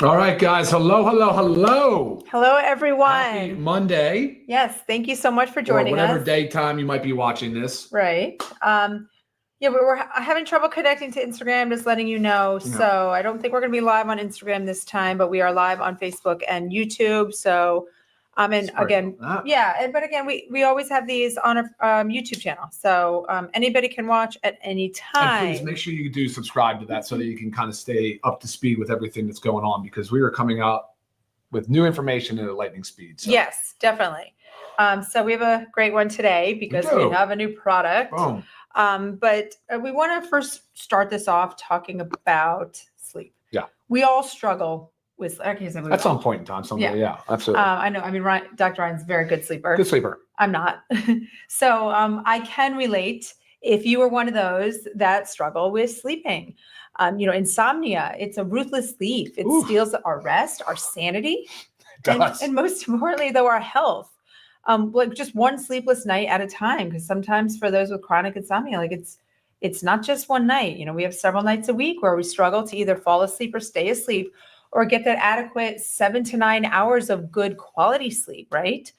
All right, guys. Hello, hello, hello. Hello, everyone. Happy Monday. Yes, thank you so much for joining or whatever us. daytime you might be watching this. Right. Yeah, we're having trouble connecting to Instagram, just letting you know. Yeah. So I don't think we're going to be live on Instagram this time, but we are live on Facebook and YouTube. So, and Sorry again, about that. yeah, but again, we always have these on our YouTube channel. So anybody can watch at any time. And please make sure you do subscribe to that so that you can kind of stay up to speed with everything that's going on, because we are coming out with new information at a lightning speed. So. Yes, definitely. So we have a great one today because we have a new product. Boom. But we want to first start this off talking about sleep. Yeah. We all struggle with, at some point in time. Yeah, absolutely. I know. I mean, Dr. Ryan's a very good sleeper. Good sleeper. I'm not. So I can relate if you were one of those that struggle with sleeping. Insomnia, it's a ruthless thief. It steals our rest, our sanity, and most importantly, though, our health. Like just one sleepless night at a time, because sometimes for those with chronic insomnia, like it's not just one night. We have several nights a week where we struggle to either fall asleep or stay asleep or get that adequate 7 to 9 hours of good quality sleep, right?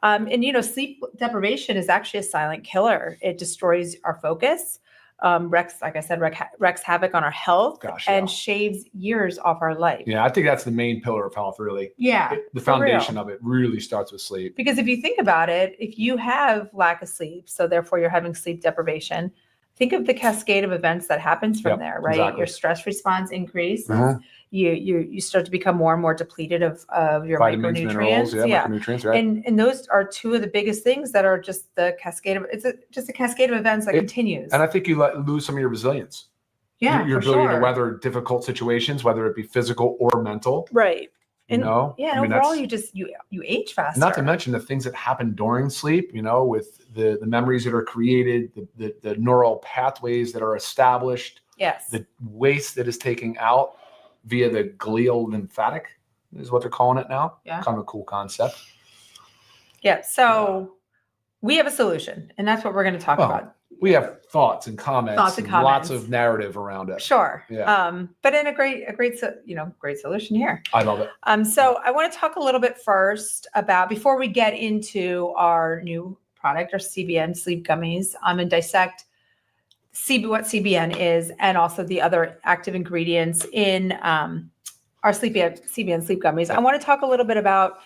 Sleep deprivation is actually a silent killer. It destroys our focus, wreaks havoc on our health, and shaves years off our life. Yeah, I think that's the main pillar of health, really. Yeah. The foundation of it really starts with sleep. Because if you think about it, if you have lack of sleep, so therefore you're having sleep deprivation, think of the cascade of events that happens from there, right? Exactly. Your stress response increases. You start to become more and more depleted of your vitamins, micronutrients. Minerals, micronutrients, right? And those are two of the biggest things that are just the cascade of just a cascade of events that continues. And I think you lose some of your resilience. Yeah, your ability to weather difficult situations, whether it be physical or mental. Right. Overall, you age faster. Not to mention the things that happen during sleep, with the memories that are created, the neural pathways that are established. Yes. The waste that is taken out via the glial lymphatic is what they're calling it now. Yeah. Kind of a cool concept. Yeah. So we have a solution, and that's what we're going to talk about. We have thoughts and comments. Lots of narrative around it. Sure. Yeah. But in a great solution here. I love it. So I want to talk a little bit first about, before we get into our new product, our CBN sleep gummies, and dissect what CBN is, and also the other active ingredients in our CBN sleep gummies. I want to talk a little bit about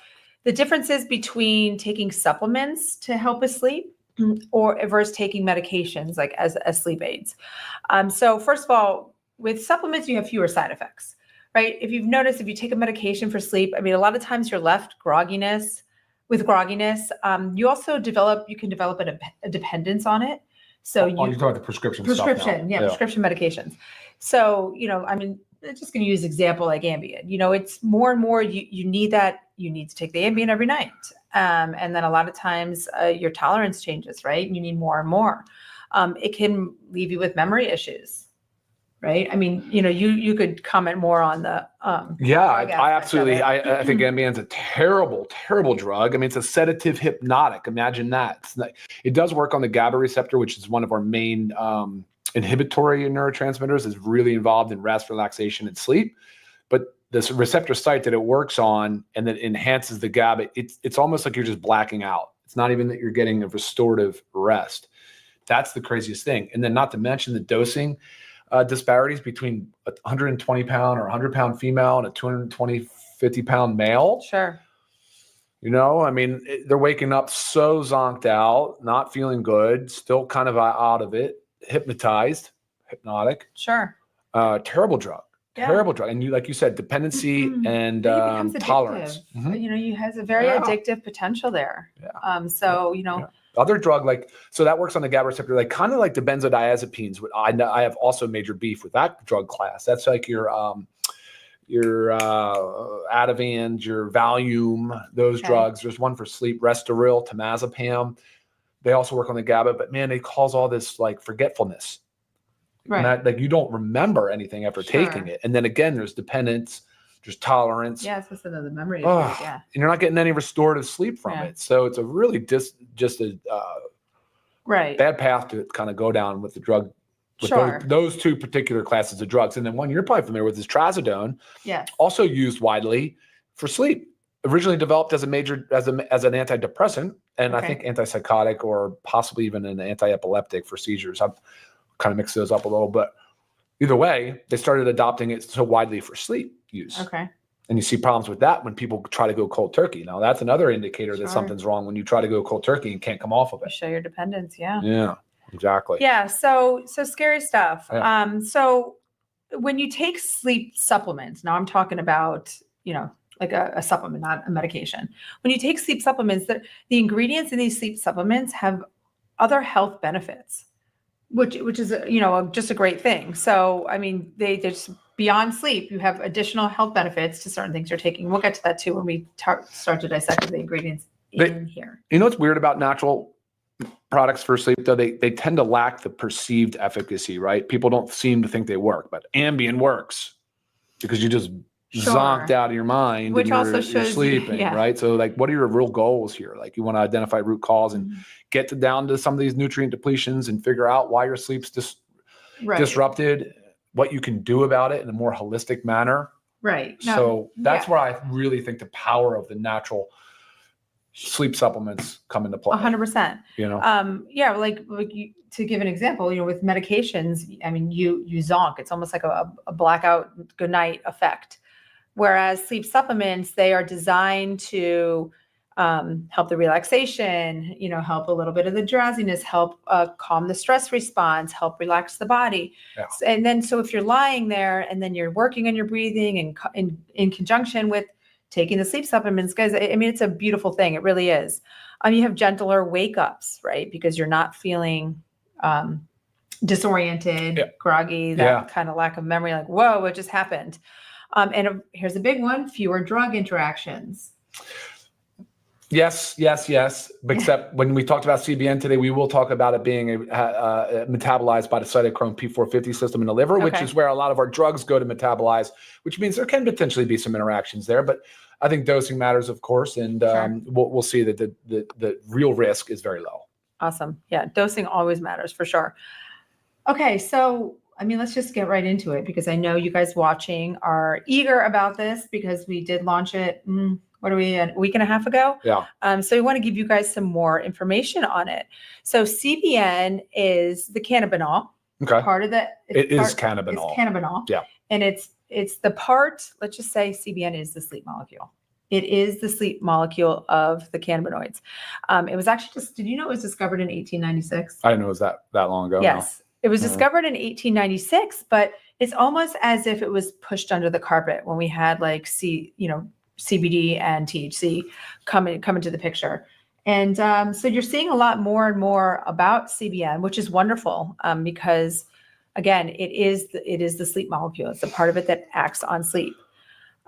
the differences between taking supplements to help us sleep or versus taking medications like as sleep aids. So first of all, with supplements, you have fewer side effects, right? If you've noticed, if you take a medication for sleep, a lot of times you're left with grogginess. You also can develop a dependence on it. So you're talking about the prescription stuff now. Prescription medications. So, I'm just going to use an example like Ambien. It's more and more you need to take the Ambien every night. And then a lot of times your tolerance changes, right? You need more and more. It can leave you with memory issues, right? You could comment more on the I absolutely. I think Ambien's a terrible, terrible drug. It's a sedative hypnotic. Imagine that. It does work on the GABA receptor, which is one of our main inhibitory neurotransmitters. Is really involved in rest, relaxation, and sleep. But this receptor site that it works on and that enhances the GABA, it's almost like you're just blacking out. It's not even that you're getting a restorative rest. That's the craziest thing. And then not to mention the dosing disparities between a 120-pound or 100-pound female and a 50-pound male. Sure. They're waking up so zonked out, not feeling good, still kind of out of it, hypnotic. Sure. Terrible drug. Terrible drug. And like you said, dependency and tolerance. It has a very addictive potential there. Yeah. Other drug, so that works on the GABA receptor, kind of like the benzodiazepines. I have also major beef with that drug class. That's like your Ativan, your Valium, those drugs. There's one for sleep, Restoril, temazepam. They also work on the GABA, but man, they cause all this forgetfulness. Right. And that, you don't remember anything after taking it. And then again, there's dependence, there's tolerance. Yeah, it's just another memory issue. Yeah. And you're not getting any restorative sleep from it. So it's a really just a bad path to kind of go down with the drug with Sure. those two particular classes of drugs. And then one you're probably familiar with is trazodone, Yes. also used widely for sleep. Originally developed as an antidepressant, and I think antipsychotic, or possibly even an anti-epileptic for seizures. I've kind of mixed those up a little, but either way, they started adopting it so widely for sleep use. Okay. And you see problems with that when people try to go cold turkey. Now, that's another indicator that something's wrong when you try to go cold turkey and can't come off of it. You show your dependence. Yeah. Yeah, exactly. Yeah. So scary stuff. Yeah. So when you take sleep supplements, now I'm talking about, like a supplement, not a medication. When you take sleep supplements, the ingredients in these sleep supplements have other health benefits, which is, just a great thing. So, I mean, they just beyond sleep, you have additional health benefits to certain things you're taking. We'll get to that too when we start to dissect the ingredients in here. You know what's weird about natural products for sleep, though? They tend to lack the perceived efficacy, right? People don't seem to think they work, but Ambien works because you just zonked out of your mind, which and also you're shows sleeping, right? So, like, what are your real goals here? Like, you want to identify root cause and get down to some of these nutrient depletions and figure out why your sleep's disrupted, what you can do about it in a more holistic manner. Right. So that's where I really think the power of the natural sleep supplements come into play. 100%. To give an example, with medications, I mean, you zonk. It's almost like a blackout good night effect. Whereas sleep supplements, they are designed to help the relaxation, help a little bit of the drowsiness, help calm the stress response, help relax the body. Yeah. And then, so if you're lying there and then you're working on your breathing and in conjunction with taking the sleep supplements, guys, I mean, it's a beautiful thing. It really is. You have gentler wake ups, right? Because you're not feeling disoriented, groggy, that kind of lack of memory, like, whoa, what just happened? And here's a big one: fewer drug interactions. Yes. Except when we talked about CBN today, we will talk about it being metabolized by the cytochrome P450 system in the liver, which is where a lot of our drugs go to metabolize, which means there can potentially be some interactions there. But I think dosing matters, of course, and we'll see that the real risk is very low. Awesome. Yeah, dosing always matters for sure. Okay, so I mean, let's just get right into it, because I know you guys watching are eager about this, because we did launch it. What are we, a week and a half ago? Yeah. So we want to give you guys some more information on it. So CBN is the cannabinol. Okay. Part of the cannabinol. It's cannabinol. Yeah. And it's the part, let's just say CBN is the sleep molecule. It is the sleep molecule of the cannabinoids. It was actually did you know it was discovered in 1896? I didn't know it was that long ago. Yes. No. It was discovered in 1896, but it's almost as if it was pushed under the carpet when we had CBD and THC come into the picture. And so you're seeing a lot more and more about CBN, which is wonderful, because again, it is the sleep molecule. It's the part of it that acts on sleep.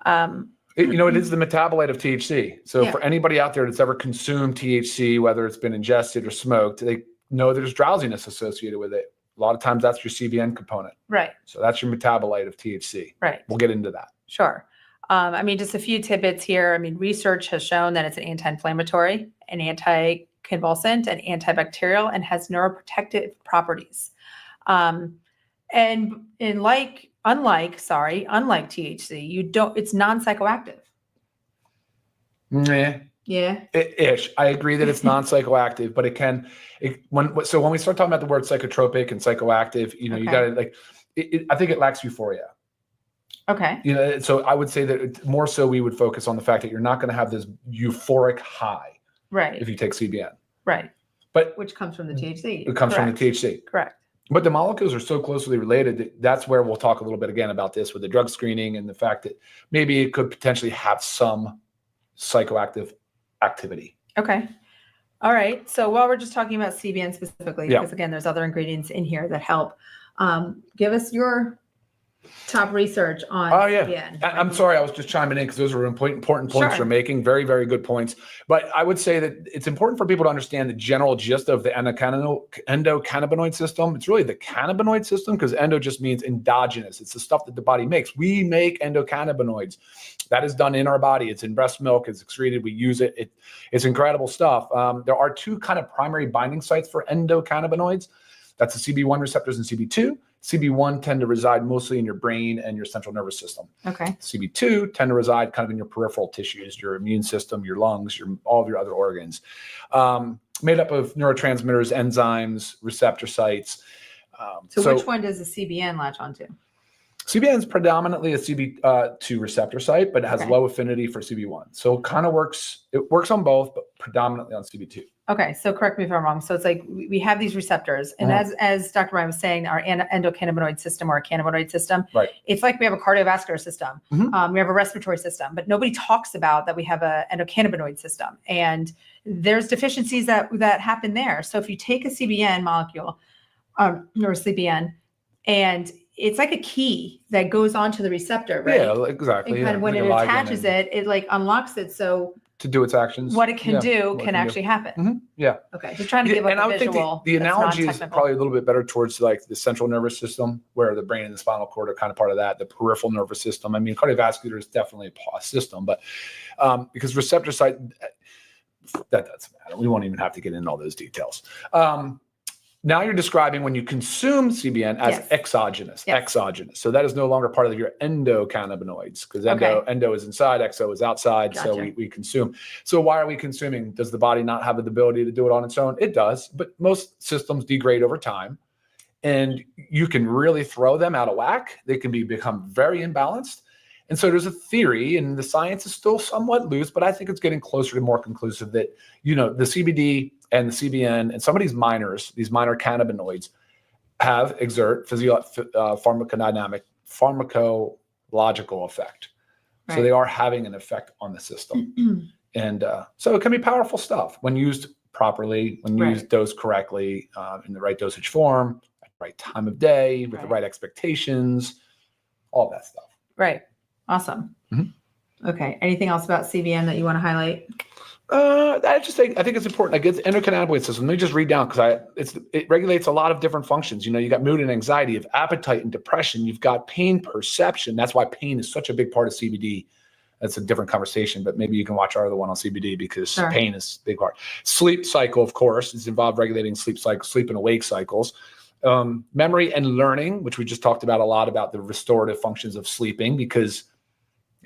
It is the metabolite of THC. So for anybody out there that's ever consumed THC, whether it's been ingested or smoked, they know there's drowsiness associated with it. A lot of times that's your CBN component. Right. So that's your metabolite of THC. Right. We'll get into that. Sure. I mean, just a few tidbits here. I mean, research has shown that it's an anti-inflammatory, an anticonvulsant, and antibacterial, and has neuroprotective properties. And unlike THC, it's non-psychoactive. Yeah. Ish. I agree that it's non-psychoactive, but when we start talking about the word psychotropic and psychoactive, you got to I think it lacks euphoria. Okay. So I would say that more so we would focus on the fact that you're not going to have this euphoric high, right, if you take CBN. Right. But which comes from the THC. It comes from the THC. Correct. But the molecules are so closely related that's where we'll talk a little bit again about this with the drug screening and the fact that maybe it could potentially have some psychoactive activity. Okay. All right. So while we're just talking about CBN specifically, because again, there's other ingredients in here that help, give us your top research on CBN. I'm sorry, I was just chiming in because those are important points you're making. Very, very good points. But I would say that it's important for people to understand the general gist of the endocannabinoid system. It's really the cannabinoid system, because endo just means endogenous. It's the stuff that the body makes. We make endocannabinoids. That is done in our body. It's in breast milk. It's excreted. We use it. It's incredible stuff. There are two kind of primary binding sites for endocannabinoids. That's the CB1 receptors and CB2. CB1 tend to reside mostly in your brain and your central nervous system. Okay. CB2 tend to reside kind of in your peripheral tissues, your immune system, your lungs, all of your other organs. Made up of neurotransmitters, enzymes, receptor sites. So which one does the CBN latch onto? CBN is predominantly a CB2 receptor site, but it has low affinity for CB1. So it works on both, but predominantly on CB2. Okay, so correct me if I'm wrong. So it's like we have these receptors, and as Dr. Ryan was saying, our endocannabinoid system or our cannabinoid system, it's like we have a cardiovascular system, we have a respiratory system, but nobody talks about that we have an endocannabinoid system, and there's deficiencies that happen there. So if you take a CBN molecule, or a CBN, and it's like a key that goes onto the receptor, right? Yeah, exactly. And kind of when it attaches it like unlocks it. So to do its actions, what it can do can actually happen. Yeah. Okay. Just trying to give a visual. Think the analogy is probably a little bit better towards like the central nervous system, where the brain and the spinal cord are kind of part of that. The peripheral nervous system. I mean, cardiovascular is definitely a system, but because receptor site, that doesn't matter. We won't even have to get into all those details. Now you're describing when you consume CBN as exogenous. So that is no longer part of your endocannabinoids, because endo is inside, exo is outside. Gotcha. So we consume. So why are we consuming? Does the body not have the ability to do it on its own? It does, but most systems degrade over time, and you can really throw them out of whack. They can become very imbalanced. And so there's a theory, and the science is still somewhat loose, but I think it's getting closer to more conclusive that, the CBD and the CBN and some of these minor cannabinoids exert pharmacological effect. Right. So they are having an effect on the system. And so it can be powerful stuff when used properly, when used dosed correctly, in the right dosage form, at the right time of day, with the right expectations, all that stuff. Right. Awesome. Okay. Anything else about CBN that you want to highlight? I think it's important. Like, it's endocannabinoid system. Let me just read down, because it regulates a lot of different functions. You got mood and anxiety, you have appetite and depression, you've got pain perception. That's why pain is such a big part of CBD. That's a different conversation, but maybe you can watch our other one on CBD, because pain is a big part. Sleep cycle, of course, is involved regulating sleep and awake cycles. Memory and learning, which we just talked about a lot, about the restorative functions of sleeping, because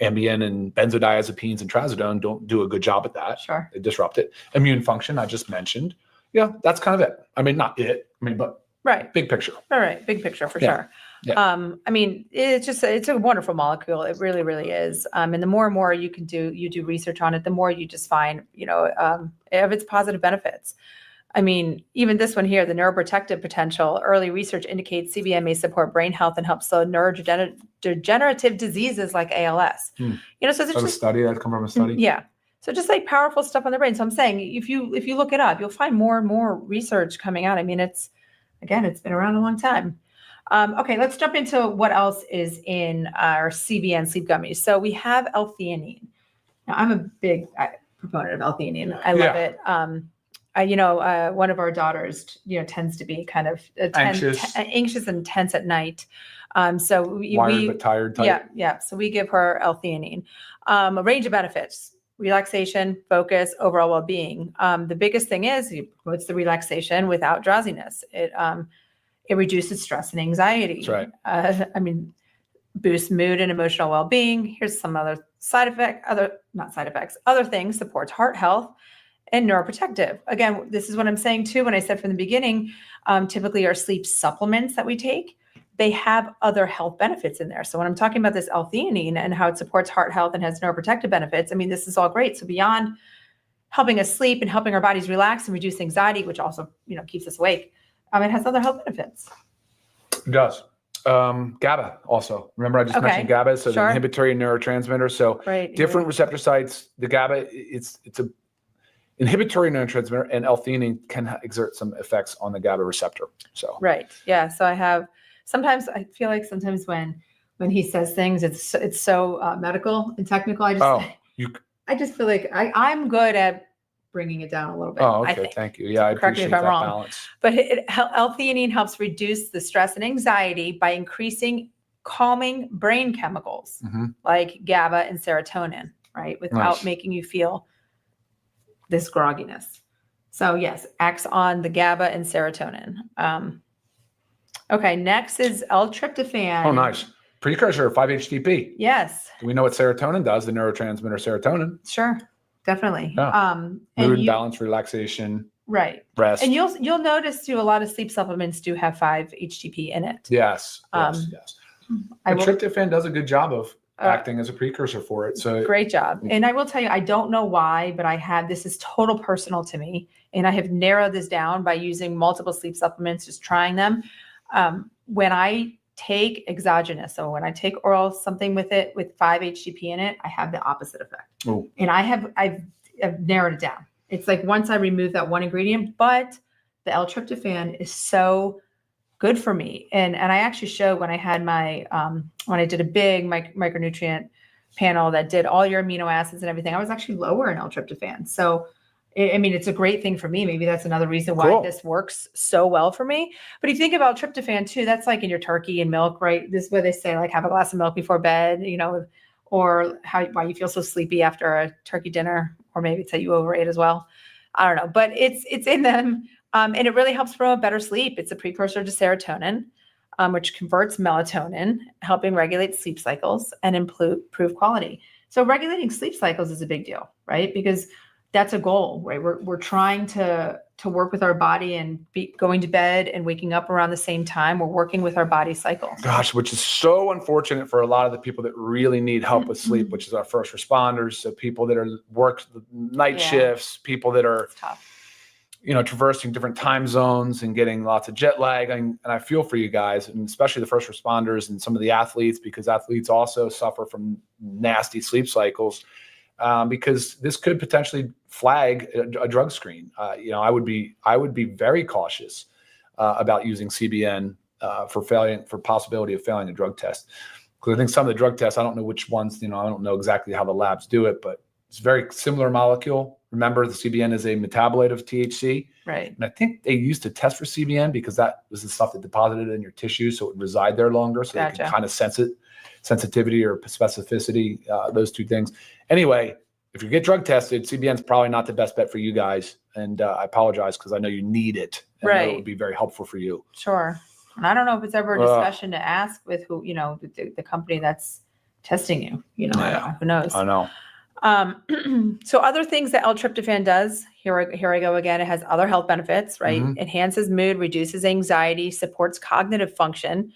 Ambien and benzodiazepines and trazodone don't do a good job at that. Sure. They disrupt it. Immune function, I just mentioned. Yeah, that's kind of it. I mean, not it. I mean, but big picture. All right, big picture for sure. Yeah. I mean, it's a wonderful molecule. It really, really is. And the more and more you do research on it, the more you just find, of its positive benefits. I mean, even this one here, the neuroprotective potential, early research indicates CBN may support brain health and help slow neurodegenerative diseases like ALS. So it's just a study that come from a study. Yeah. So just like powerful stuff on the brain. So I'm saying, if you look it up, you'll find more and more research coming out. I mean, it's been around a long time. Okay, let's jump into what else is in our CBN sleep gummies. So we have L-theanine. Now, I'm a big proponent of L-theanine. I love it. One of our daughters, tends to be kind of anxious and tense at night. So wired but tired type. Yeah. So we give her L-theanine. A range of benefits: relaxation, focus, overall well-being. The biggest thing is it promotes the relaxation without drowsiness. It reduces stress and anxiety. That's right. Boosts mood and emotional well-being. Here's some other other things: supports heart health and neuroprotective. Again, this is what I'm saying too, when I said from the beginning, typically our sleep supplements that we take, they have other health benefits in there. So when I'm talking about this L-theanine and how it supports heart health and has neuroprotective benefits, this is all great. So beyond helping us sleep and helping our bodies relax and reduce anxiety, which also, keeps us awake, it has other health benefits. It does. GABA also. Remember, I just mentioned GABA, so the inhibitory neurotransmitter. So different receptor sites. The GABA, it's a inhibitory neurotransmitter, and L-theanine can exert some effects on the GABA receptor. So yeah. So sometimes I feel like when he says things, it's so medical and technical. I just feel like I'm good at bringing it down a little bit. Oh, okay. Thank you. Yeah, I appreciate that balance. But L-theanine helps reduce the stress and anxiety by increasing calming brain chemicals like GABA and serotonin, right? Without making you feel this grogginess. So yes, acts on the GABA and serotonin. Okay, next is L-tryptophan. Oh, nice. Precursor of 5-HTP. Yes. Do we know what serotonin does, the neurotransmitter serotonin? Sure, definitely. Yeah. Mood, balance, relaxation. Right. Rest. And you'll notice too, a lot of sleep supplements do have 5-HTP in it. Yes. Yes. Tryptophan does a good job of acting as a precursor for it. So great job. And I will tell you, I don't know why, but this is total personal to me. And I have narrowed this down by using multiple sleep supplements, just trying them. When I take exogenous, so when I take oral something with 5-HTP in it, I have the opposite effect. Ooh. And I've narrowed it down. It's like once I remove that one ingredient, but the L-tryptophan is so good for me. And I actually showed when I had my, when I did a big micronutrient panel that did all your amino acids and everything, I was actually lower in L-tryptophan. So, I mean, it's a great thing for me. Maybe that's another reason why this works so well for me. But if you think about tryptophan too, that's like in your turkey and milk, right? This is where they say like have a glass of milk before bed, or why you feel so sleepy after a turkey dinner, or maybe it's that you overate as well. I don't know, but it's in them. And it really helps promote better sleep. It's a precursor to serotonin, which converts melatonin, helping regulate sleep cycles and improve quality. So regulating sleep cycles is a big deal, right? Because that's a goal, right? We're trying to work with our body and be going to bed and waking up around the same time. We're working with our body cycle. Gosh, which is so unfortunate for a lot of the people that really need help with sleep, which is our first responders. So people that work night shifts, people that are traversing different time zones and getting lots of jet lag. And I feel for you guys, and especially the first responders and some of the athletes, because athletes also suffer from nasty sleep cycles. Because this could potentially flag a drug screen. I would be very cautious about using CBN for possibility of failing a drug test. Because I think some of the drug tests, I don't know which ones. I don't know exactly how the labs do it, but it's a very similar molecule. Remember, the CBN is a metabolite of THC. Right. And I think they used to test for CBN because that was the stuff that deposited in your tissue, so it would reside there longer, so they can kind of sense it. Sensitivity or specificity, those two things. Anyway, if you get drug tested, CBN is probably not the best bet for you guys. And I apologize because I know you need it. And I know it would be very helpful for you. Sure. And I don't know if it's ever a discussion to ask with who, the company that's testing you. Who knows? I know. So other things that L-tryptophan does, here I go again, it has other health benefits, right? Mm-hmm. Enhances mood, reduces anxiety, supports cognitive function.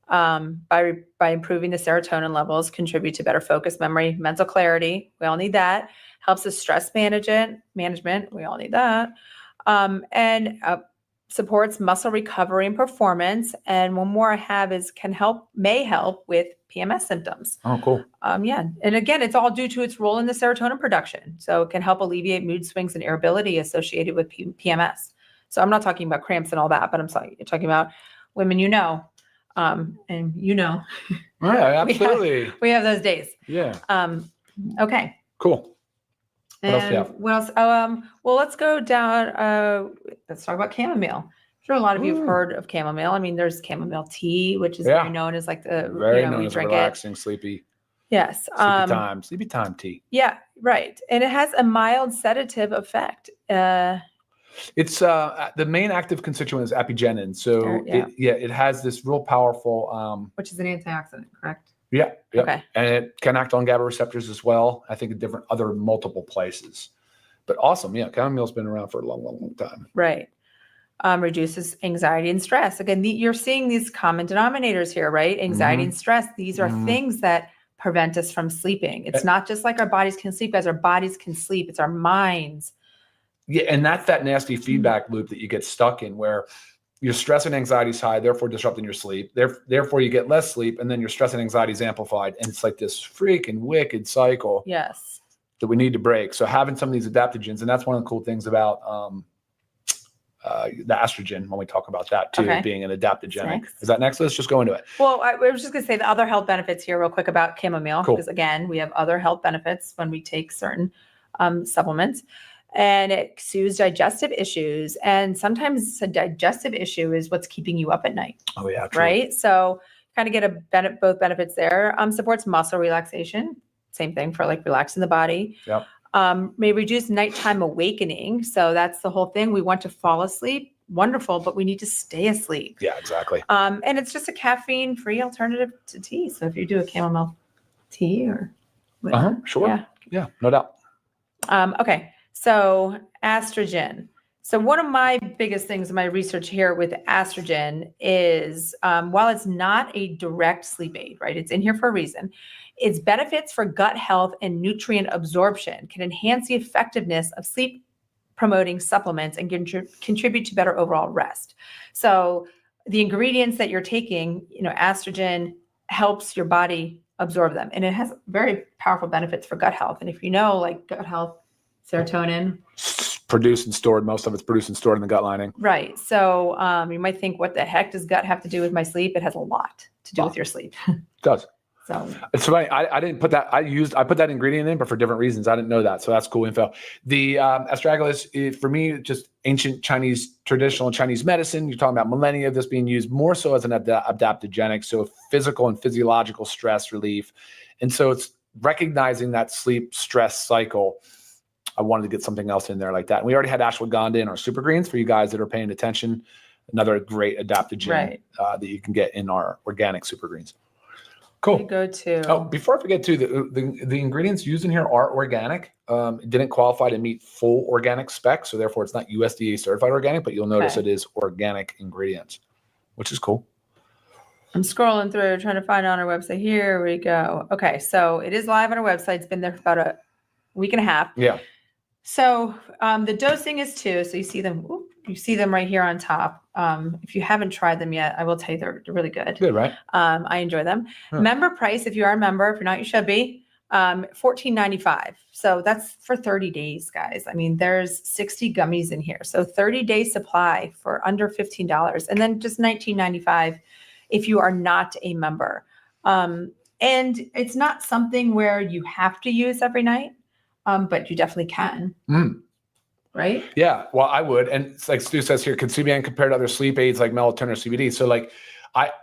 By improving the serotonin levels, contribute to better focus, memory, mental clarity. We all need that. Helps with stress management. We all need that. And supports muscle recovery and performance. And one more I have is may help with PMS symptoms. Oh, cool. Yeah. And again, it's all due to its role in the serotonin production. So it can help alleviate mood swings and irritability associated with PMS. So I'm not talking about cramps and all that, but I'm talking about women, and Yeah, absolutely. we have those days. Yeah. Okay. Cool. What else do you have? What else? Well, let's go down. Let's talk about chamomile. I'm sure a lot of you have heard of chamomile. I mean, there's chamomile tea, which is very known as like the known as relaxing, sleepy. Yes. Sleepy time tea. Yeah, right. And it has a mild sedative effect. It's the main active constituent is apigenin. So it has this real powerful which is an antioxidant, correct? Yeah. Okay. And it can act on GABA receptors as well. I think in different other multiple places. But awesome. Yeah, chamomile's been around for a long, long, long time. Right. Reduces anxiety and stress. Again, you're seeing these common denominators here, right? Anxiety and stress. These are things that prevent us from sleeping. It's not just like our bodies can sleep, guys. Our bodies can sleep. It's our minds. Yeah, and that's that nasty feedback loop that you get stuck in where your stress and anxiety is high, therefore disrupting your sleep. Therefore, you get less sleep, and then your stress and anxiety is amplified. And it's like this freaking wicked cycle that we need to break. So having some of these adaptogens, and that's one of the cool things about the estrogen when we talk about that too, being an adaptogenic. Is that next? Let's just go into it. Well, I was just going to say the other health benefits here real quick about chamomile, because again, we have other health benefits when we take certain supplements. And it soothes digestive issues. And sometimes a digestive issue is what's keeping you up at night. Oh, yeah. True. Right. So kind of get both benefits there. Supports muscle relaxation. Same thing for like relaxing the body. Yep. May reduce nighttime awakening. So that's the whole thing. We want to fall asleep, wonderful, but we need to stay asleep. Yeah, exactly. And it's just a caffeine-free alternative to tea. So if you do a chamomile tea or whatever, sure. Yeah, no doubt. Okay, so estrogen. So one of my biggest things in my research here with estrogen is, while it's not a direct sleep aid, right? It's in here for a reason. Its benefits for gut health and nutrient absorption can enhance the effectiveness of sleep promoting supplements and contribute to better overall rest. So the ingredients that you're taking, estrogen helps your body absorb them, and it has very powerful benefits for gut health. And if you know, like gut health, serotonin, produced and stored. Most of it's produced and stored in the gut lining. Right. So you might think, what the heck does gut have to do with my sleep? It has a lot to do with your sleep. It does. So it's funny. I didn't put that. I put that ingredient in, but for different reasons. I didn't know that. So that's cool info. The astragalus, for me, just ancient Chinese, traditional Chinese medicine. You're talking about millennia of this being used more so as an adaptogenic, so physical and physiological stress relief. And so it's recognizing that sleep stress cycle. I wanted to get something else in there like that. And we already had ashwagandha in our super greens for you guys that are paying attention. Another great adaptogen that you can get in our organic super greens. Cool. Go to. Oh, before I forget too, the ingredients used in here are organic. It didn't qualify to meet full organic specs, so therefore it's not USDA certified organic, but you'll notice it is organic ingredients, which is cool. I'm scrolling through, trying to find it on our website. Here we go. Okay, so it is live on our website. It's been there for about a week and a half. Yeah. So the dosing is 2. So you see them. You see them right here on top. If you haven't tried them yet, I will tell you they're really good. Good, right? I enjoy them. Member price, if you are a member, if you're not, you should be. $14.95. So that's for 30 days, guys. I mean, there's 60 gummies in here. So 30-day supply for under $15, and then just $19.95 if you are not a member. And it's not something where you have to use every night, but you definitely can. Right? Yeah, well, I would. And it's like Stu says here, can CBN compare to other sleep aids like melatonin or CBD? So like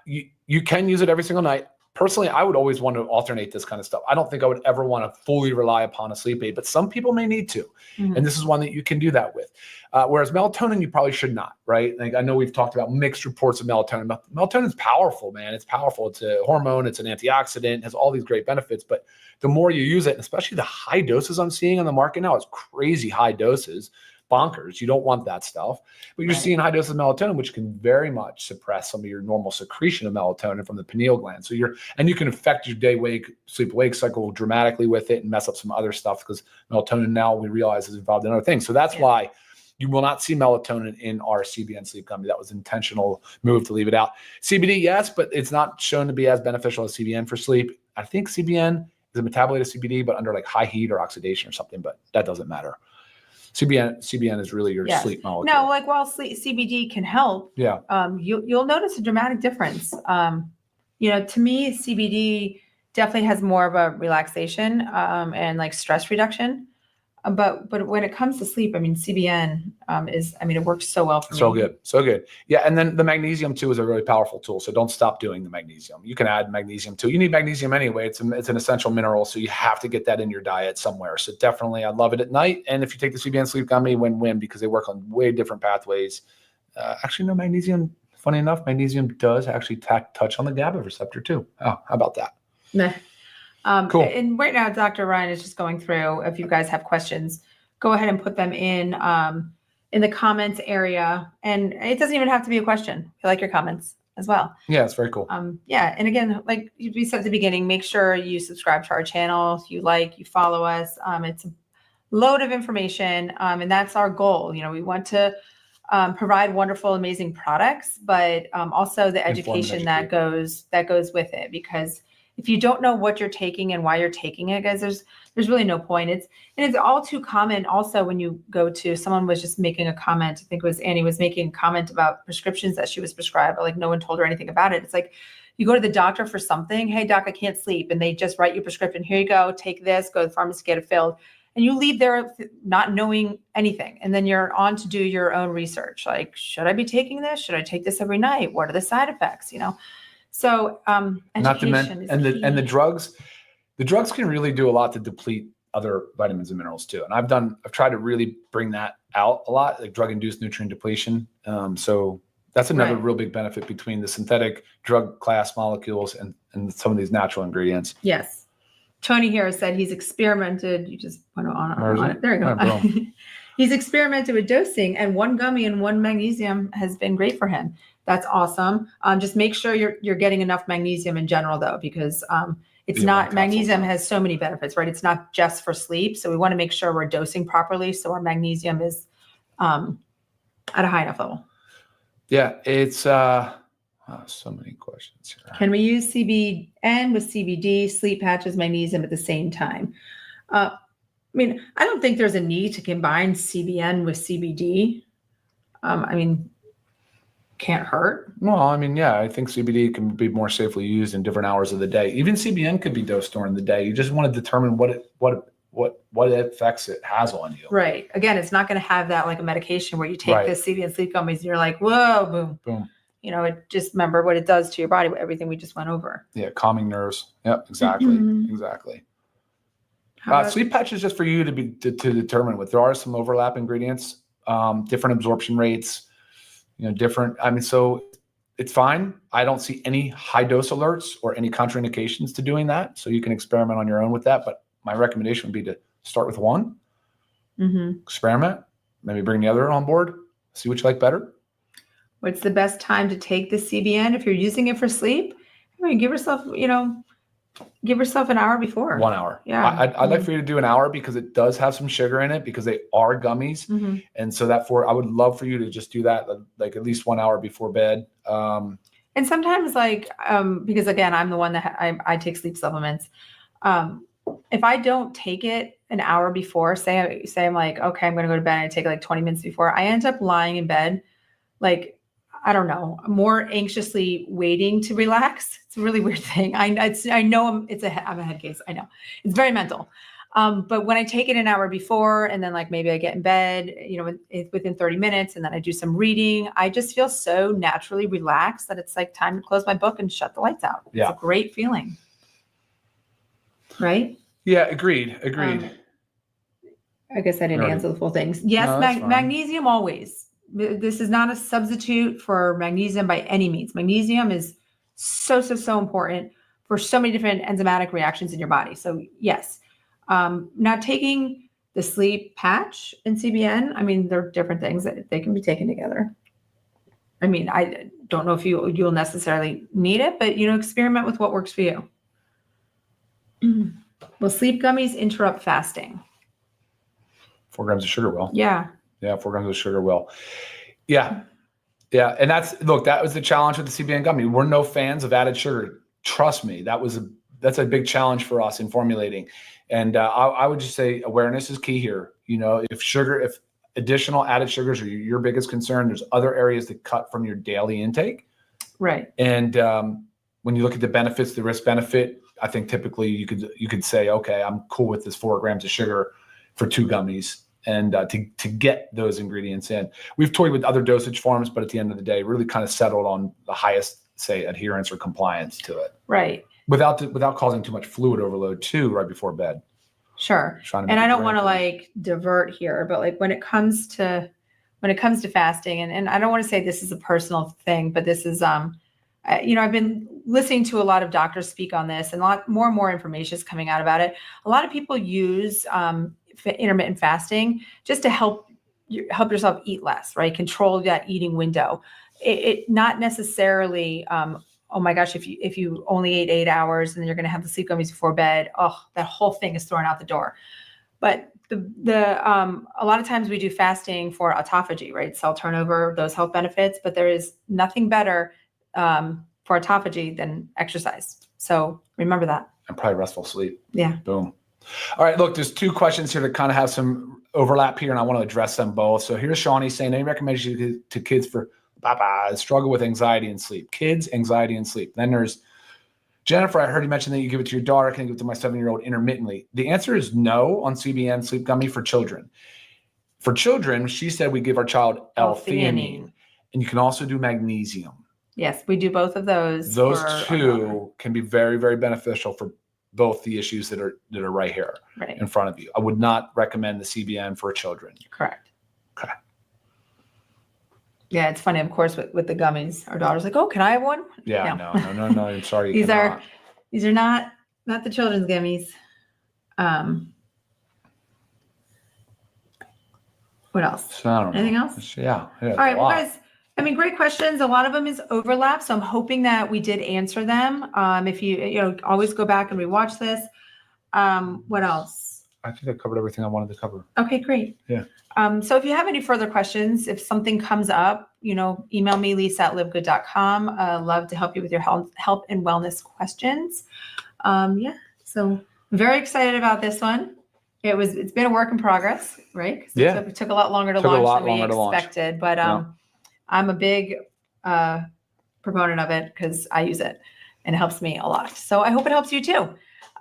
you can use it every single night. Personally, I would always want to alternate this kind of stuff. I don't think I would ever want to fully rely upon a sleep aid, but some people may need to. And this is one that you can do that with. Whereas melatonin, you probably should not, right? Like I know we've talked about mixed reports of melatonin. Melatonin is powerful, man. It's powerful. It's a hormone. It's an antioxidant. It has all these great benefits. But the more you use it, and especially the high doses I'm seeing on the market now, it's crazy high doses. Bonkers. You don't want that stuff, but you're seeing high doses of melatonin, which can very much suppress some of your normal secretion of melatonin from the pineal gland. So you can affect your sleep wake cycle dramatically with it and mess up some other stuff, because melatonin now we realize is involved in other things. So that's why you will not see melatonin in our CBN sleep gummy. That was an intentional move to leave it out. CBD, yes, but it's not shown to be as beneficial as CBN for sleep. I think CBN is a metabolite of CBD, but under like high heat or oxidation or something, but that doesn't matter. CBN is really your sleep molecule. No, like while CBD can help, you'll notice a dramatic difference. To me, CBD definitely has more of a relaxation and like stress reduction. But when it comes to sleep, I mean, CBN it works so well for me. So good. Yeah, and then the magnesium too is a really powerful tool. So don't stop doing the magnesium. You can add magnesium too. You need magnesium anyway. It's an essential mineral, so you have to get that in your diet somewhere. So definitely, I love it at night. And if you take the CBN sleep gummy, win-win, because they work on way different pathways. Actually, no, magnesium. Funny enough, magnesium does actually touch on the GABA receptor too. Oh, how about that? Nah. Cool. And right now, Dr. Ryan is just going through. If you guys have questions, go ahead and put them in the comments area. And it doesn't even have to be a question. I like your comments as well. Yeah, it's very cool. And again, like we said at the beginning, make sure you subscribe to our channel. You follow us. It's a load of information, and that's our goal. We want to provide wonderful, amazing products, but also the education that goes with it, because if you don't know what you're taking and why you're taking it, guys, there's really no point. It's all too common. Also, when you go to, someone was just making a comment, I think it was Annie was making a comment about prescriptions that she was prescribed, but like no one told her anything about it. It's like you go to the doctor for something. Hey, doc, I can't sleep. And they just write you a prescription. Here you go. Take this, go to the pharmacy, get it filled. And you leave there not knowing anything. And then you're on to do your own research. Like, should I be taking this? Should I take this every night? What are the side effects? So education is key. And the drugs can really do a lot to deplete other vitamins and minerals too. And I've tried to really bring that out a lot, like drug-induced nutrient depletion. So that's another real big benefit between the synthetic drug class molecules and some of these natural ingredients. Yes. Tony here said he's experimented. You just went on it. There you go. Right, He's experimented with dosing, and 1 gummy and 1 magnesium has been great for him. That's awesome. Just make sure you're getting enough magnesium in general, though, because it's not, magnesium has so many benefits, right? It's not just for sleep. So we want to make sure we're dosing properly so our magnesium is at a high enough level. Yeah, it's so many questions here. Can we use CBN with CBD, sleep patches, magnesium at the same time? I mean, I don't think there's a need to combine CBN with CBD. I mean, can't hurt. Well, I mean, yeah, I think CBD can be more safely used in different hours of the day. Even CBN could be dosed during the day. You just want to determine what effects it has on you. Right. Again, it's not going to have that like a medication where you take this CBN sleep gummies and you're like, whoa, boom, boom. You know, it just remember what it does to your body, everything we just went over. Yeah, calming nerves. Yep, exactly, exactly. Sleep patch is just for you to determine with. There are some overlap ingredients, different absorption rates, different. I mean, so it's fine. I don't see any high dose alerts or any contraindications to doing that. So you can experiment on your own with that. But my recommendation would be to start with one, experiment, maybe bring the other on board, see what you like better. What's the best time to take the CBN if you're using it for sleep? I mean, give yourself an hour before. 1 hour. Yeah. I'd like for you to do an hour because it does have some sugar in it because they are gummies. And so I would love for you to just do that like at least 1 hour before bed. And sometimes because again, I'm the one that I take sleep supplements. If I don't take it an hour before, say I'm like, okay, I'm going to go to bed and I take it like 20 minutes before, I end up lying in bed, like, I don't know, more anxiously waiting to relax. It's a really weird thing. I know I'm a head case. I know it's very mental. But when I take it an hour before and then like maybe I get in bed, within 30 minutes and then I do some reading, I just feel so naturally relaxed that it's like time to close my book and shut the lights out. Yeah. It's a great feeling. Right? Yeah. Agreed. I guess I didn't answer the full things. Yes. No, magnesium always. This is not a substitute for magnesium by any means. Magnesium is so important for so many different enzymatic reactions in your body. So yes, now taking the sleep patch and CBN, I mean, they're different things that they can be taken together. I mean, I don't know if you'll necessarily need it, but experiment with what works for you. Will sleep gummies interrupt fasting? 4 grams of sugar will. Yeah. Yeah, 4 grams of sugar will. Yeah. Yeah. And that was the challenge with the CBN gummy. We're no fans of added sugar. Trust me, that's a big challenge for us in formulating. And I would just say awareness is key here. If additional added sugars are your biggest concern, there's other areas to cut from your daily intake. Right. And when you look at the benefits, the risk benefit, I think typically you could say, okay, I'm cool with this 4 grams of sugar for 2 gummies. And to get those ingredients in. We've toyed with other dosage forms, but at the end of the day, really kind of settled on the highest, say, adherence or compliance to it. Right. Without causing too much fluid overload too, right before bed. Sure. And I don't want to divert here, but when it comes to fasting, and I don't want to say this is a personal thing, but this is, I've been listening to a lot of doctors speak on this, and more and more information is coming out about it. A lot of people use intermittent fasting just to help yourself eat less, right? Control that eating window. It not necessarily, oh my gosh, if you only ate 8 hours and then you're going to have the sleep gummies before bed, that whole thing is thrown out the door. But a lot of times we do fasting for autophagy, right? Cell turnover, those health benefits, but there is nothing better for autophagy than exercise. So remember that. And probably restful sleep. Yeah. Boom. All right, look, there's 2 questions here that kind of have some overlap here, and I want to address them both. So here's Shawnee saying, any recommendations to kids for struggle with anxiety and sleep? Kids, anxiety, and sleep. Then there's Jennifer, I heard you mention that you give it to your daughter. Can I give it to my 7-year-old intermittently? The answer is no on CBN sleep gummy for children. For children, she said we give our child L-theanine, and you can also do magnesium. Yes, we do both of those. Those 2 can be very, very beneficial for both the issues that are right here in front of you. I would not recommend the CBN for children. Correct. Okay. Yeah, it's funny, of course, with the gummies. Our daughter's like, "Oh, can I have one?" Yeah, no. I'm sorry. These are not the children's gummies. What else? So I don't know. Anything else? Yeah. All right, well, guys, I mean, great questions. A lot of them is overlap, so I'm hoping that we did answer them. If you always go back and rewatch this. What else? I think I covered everything I wanted to cover. Okay, great. Yeah. So if you have any further questions, if something comes up, email me, lisa@livegood.com. Love to help you with your health and wellness questions. So very excited about this one. It's been a work in progress, right? Yeah. It took a lot longer to launch than we expected, but I'm a big proponent of it because I use it and it helps me a lot. So I hope it helps you too.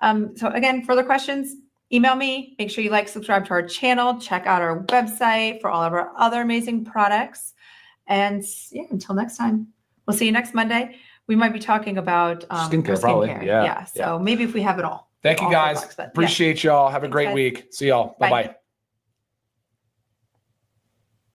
So again, further questions, email me. Make sure you subscribe to our channel, check out our website for all of our other amazing products. And until next time, we'll see you next Monday. We might be talking about skincare, probably. Yeah. So maybe if we have it all. Thank you guys. Appreciate y'all. Have a great week. See y'all. Bye-bye.